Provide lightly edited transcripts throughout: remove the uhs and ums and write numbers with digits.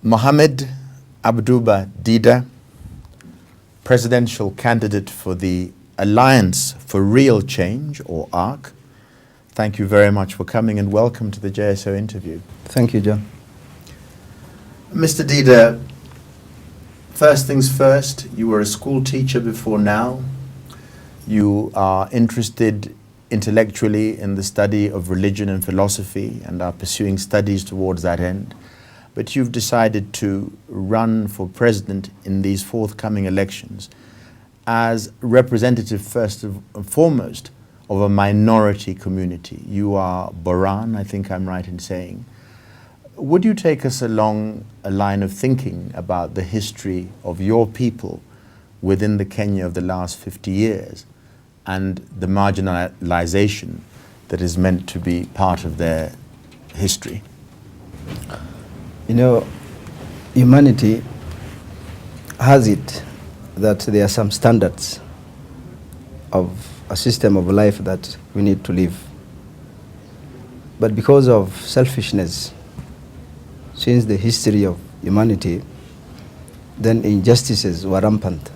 Mohammed Abduba Dida, presidential candidate for the Alliance for Real Change, or ARC. Thank you very much for coming and welcome to the JSO interview. Thank you, John. Mr. Dida, first things first, you were a school teacher before now. You are interested intellectually in the study of religion and philosophy and are pursuing studies towards that end. But you've decided to run for president in these forthcoming elections as representative, first and foremost, of a minority community. You are Boran, I think I'm right in saying. Would you take us along a line of thinking about the history of your people within the Kenya of the last 50 years and the marginalization that is meant to be part of their history? You know, humanity has it that there are some standards of a system of life that we need to live. But because of selfishness, since the history of humanity, then injustices were rampant.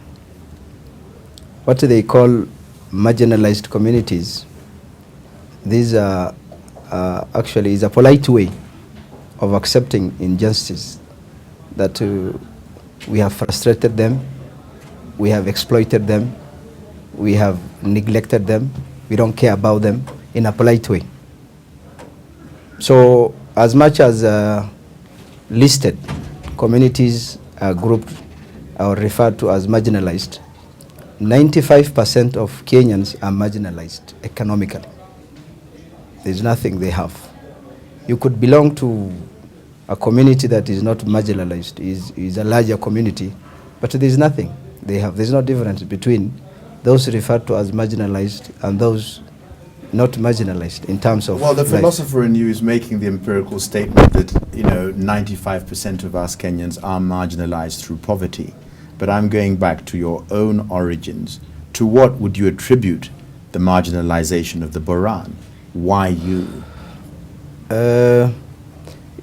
What they call marginalized communities, these are actually is a polite way of accepting injustice, that we have frustrated them, we have exploited them, we have neglected them, we don't care about them, in a polite way. So as much as listed communities are grouped or referred to as marginalized, 95% of Kenyans are marginalized economically. There's nothing they have. You could belong to a community that is not marginalized, is a larger community, but there's nothing they have. There's no difference between those referred to as marginalized and those not marginalized in terms of Well, the life. philosopher in you is making the empirical statement that, 95% of us Kenyans are marginalized through poverty. But I'm going back to your own origins. To what would you attribute the marginalization of the Boran? Why you?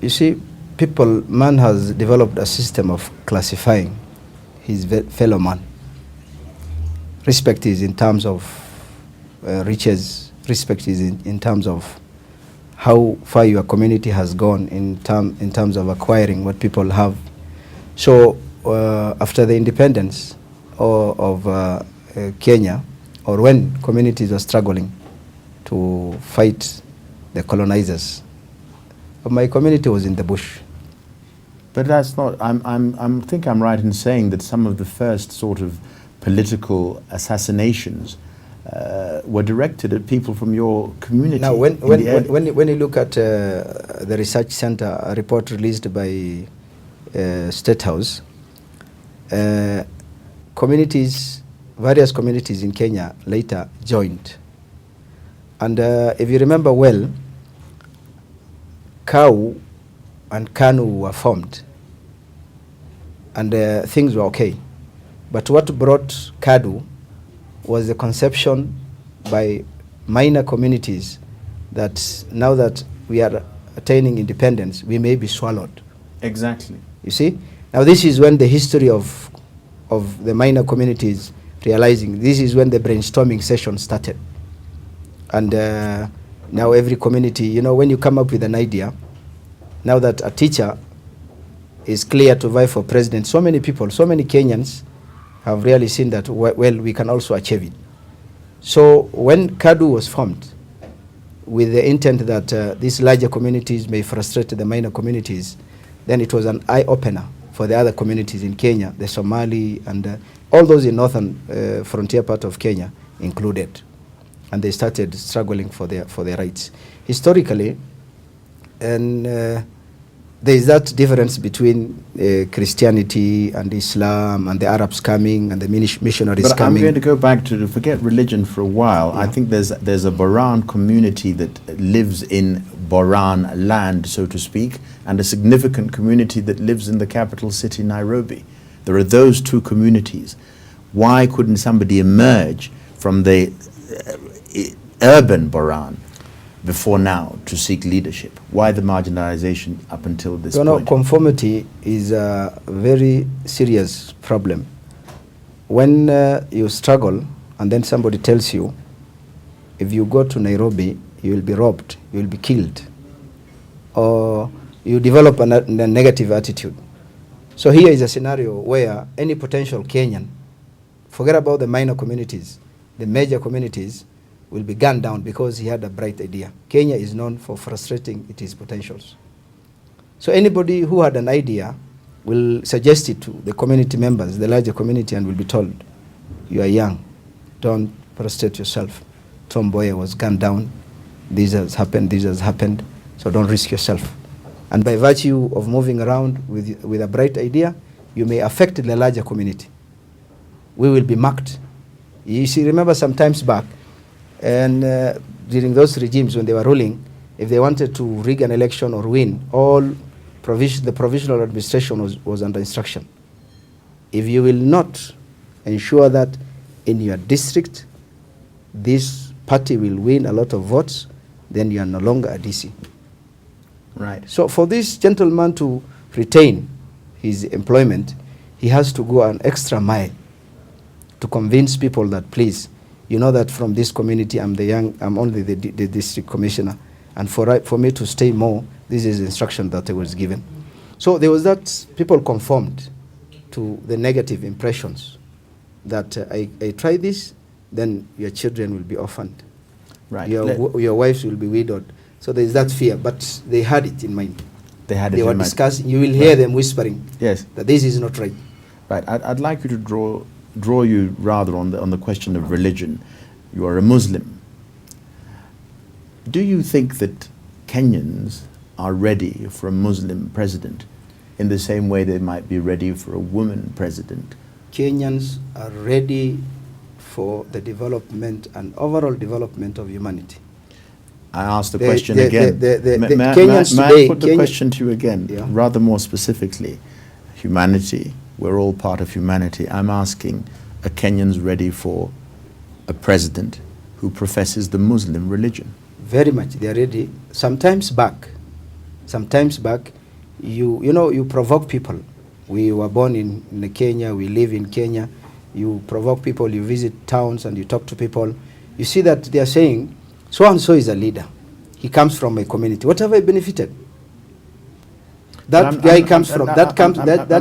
You see, man has developed a system of classifying his fellow man. Respect is in terms of riches. Respect is in terms of how far your community has gone in terms of acquiring what people have. So after the independence of Kenya, or when communities are struggling to fight the colonizers, my community was in the bush. But that's not, I think I'm right in saying that some of the first sort of political assassinations were directed at people from your community. Now, when you look at the research center, a report released by State House, various communities in Kenya later joined. And if you remember well, KAU and KANU were formed, and things were okay. But what brought KADU was the conception by minor communities that now that we are attaining independence, we may be swallowed. Exactly. You see? Now this is when the history of the minor communities realizing, this is when the brainstorming session started. And now every community, when you come up with an idea, now that a teacher is clear to vie for president, so many people, so many Kenyans have really seen that, well, we can also achieve it. So when KADU was formed, with the intent that these larger communities may frustrate the minor communities, then it was an eye-opener for the other communities in Kenya, the Somali and all those in northern frontier part of Kenya included. And they started struggling for their rights. Historically, and there is that difference between Christianity and Islam and the Arabs coming and the missionaries coming. But I'm going to go back to forget religion for a while. Yeah. I think there's a Boran community that lives in Boran land, so to speak, and a significant community that lives in the capital city, Nairobi. There are those two communities. Why couldn't somebody emerge from the urban Boran before now to seek leadership? Why the marginalization up until this point? Conformity is a very serious problem. When you struggle and then somebody tells you, if you go to Nairobi, you will be robbed, you will be killed, or you develop a negative attitude. So here is a scenario where any potential Kenyan, forget about the minor communities, the major communities will be gunned down because he had a bright idea. Kenya is known for frustrating its potentials. So anybody who had an idea will suggest it to the community members, the larger community, and will be told, you are young, don't frustrate yourself. Tom Mboya was gunned down, this has happened, so don't risk yourself. And by virtue of moving around with a bright idea, you may affect the larger community. We will be marked. You see, remember some times back, and during those regimes when they were ruling, if they wanted to rig an election or win, the provisional administration was under instruction. If you will not ensure that in your district, this party will win a lot of votes, then you are no longer a DC. Right. So for this gentleman to retain his employment, he has to go an extra mile to convince people that, please, you know that from this community I'm only the district commissioner, and for me to stay more, this is the instruction that I was given. So there was that people conformed to the negative impressions that I try this, then your children will be orphaned. Right. Your wives will be widowed. So there is that fear, but they had it in mind. They were discussing. You will hear them whispering. Yes. That this is not right. Right. I'd like you to draw you rather on the question of religion. You are a Muslim. Do you think that Kenyans are ready for a Muslim president in the same way they might be ready for a woman president? Kenyans are ready for the development and overall development of humanity. I asked the question again. May I put the question to you again, rather more specifically? Humanity, we're all part of humanity. I'm asking, are Kenyans ready for a president who professes the Muslim religion? Very much, they are ready. Sometimes back, you provoke people. We were born in Kenya, we live in Kenya. You provoke people, you visit towns and you talk to people. You see that they are saying, so-and-so is a leader. He comes from a community. What have I benefited? That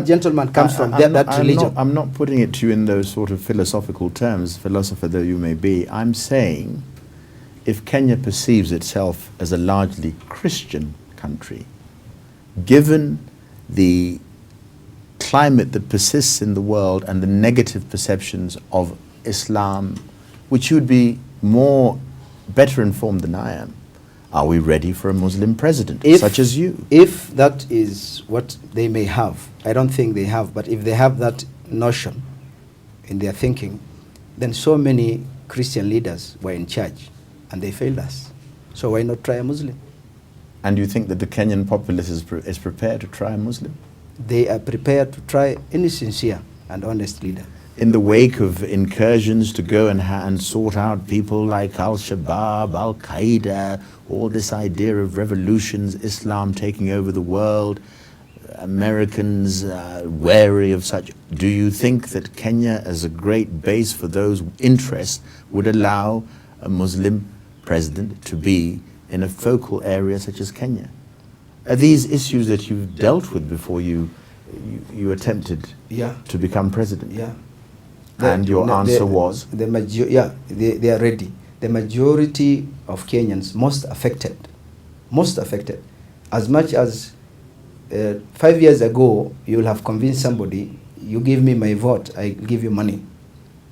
gentleman comes from that religion. I'm not putting it to you in those sort of philosophical terms, philosopher though you may be. I'm saying if Kenya perceives itself as a largely Christian country, given the climate that persists in the world and the negative perceptions of Islam, which you would be better informed than I am, are we ready for a Muslim president such as you? If that is what they may have, I don't think they have, but if they have that notion in their thinking, then so many Christian leaders were in charge and they failed us. So why not try a Muslim? And you think that the Kenyan populace is prepared to try a Muslim? They are prepared to try any sincere and honest leader. In the wake of incursions to go and sort out people like Al-Shabaab, Al-Qaeda, all this idea of revolutions, Islam taking over the world, Americans wary of such, do you think that Kenya as a great base for those interests would allow a Muslim president to be in a focal area such as Kenya? Are these issues that you've dealt with before you attempted to become president? Yeah. And your answer was? They are ready. The majority of Kenyans, most affected. As much as 5 years ago, you will have convinced somebody, you give me my vote, I give you money.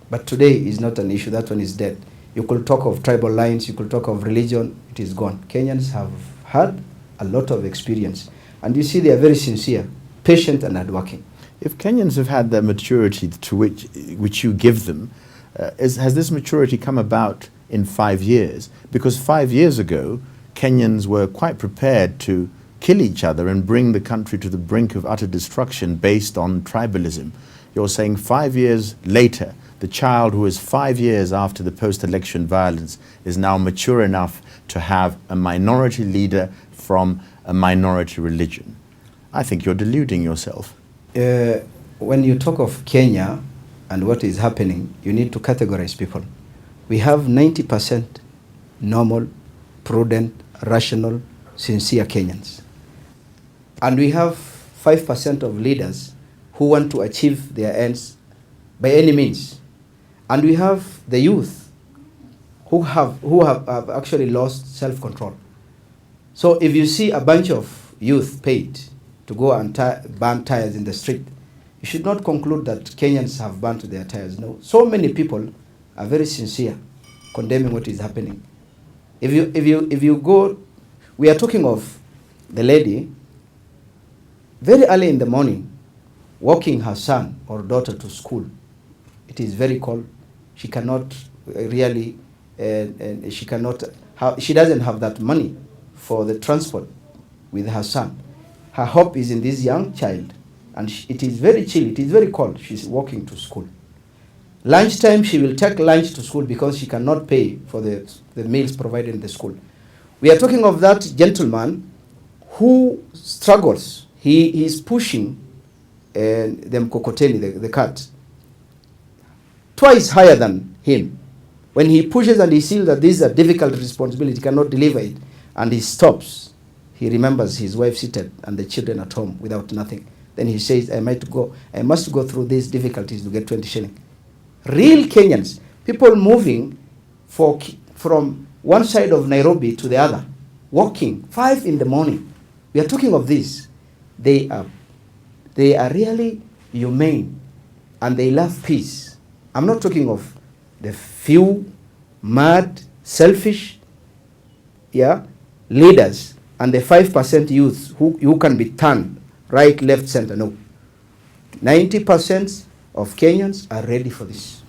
But today is not an issue, that one is dead. You could talk of tribal lines, you could talk of religion, it is gone. Kenyans have had a lot of experience. And you see they are very sincere, patient and hardworking. If Kenyans have had the maturity to which you give them, has this maturity come about in 5 years? Because 5 years ago, Kenyans were quite prepared to kill each other and bring the country to the brink of utter destruction based on tribalism. You're saying 5 years later, the child who is 5 years after the post-election violence is now mature enough to have a minority leader from a minority religion. I think you're deluding yourself. When you talk of Kenya and what is happening, you need to categorize people. We have 90% normal, prudent, rational, sincere Kenyans. And we have 5% of leaders who want to achieve their ends by any means. And we have the youth who have actually lost self-control. So if you see a bunch of youth paid to go and burn tires in the street, you should not conclude that Kenyans have burnt their tires. No, so many people are very sincere condemning what is happening. If you go, we are talking of the lady very early in the morning walking her son or daughter to school. It is very cold. She cannot really, she doesn't have that money for the transport with her son. Her hope is in this young child, and it is very chill, it is very cold. She's walking to school. Lunchtime, she will take lunch to school because she cannot pay for the meals provided in the school. We are talking of that gentleman who struggles. He is pushing the mkokoteni, the cart, twice higher than him. When he pushes and he sees that this is a difficult responsibility, he cannot deliver it, and he stops, he remembers his wife seated and the children at home without nothing. Then he says, I must go through these difficulties to get 20 shillings. Real Kenyans, people moving from one side of Nairobi to the other, walking 5 in the morning. We are talking of this. They are really humane and they love peace. I'm not talking of the few mad, selfish leaders and the 5% youth who can be turned right, left, center. No. 90% of Kenyans are ready for this.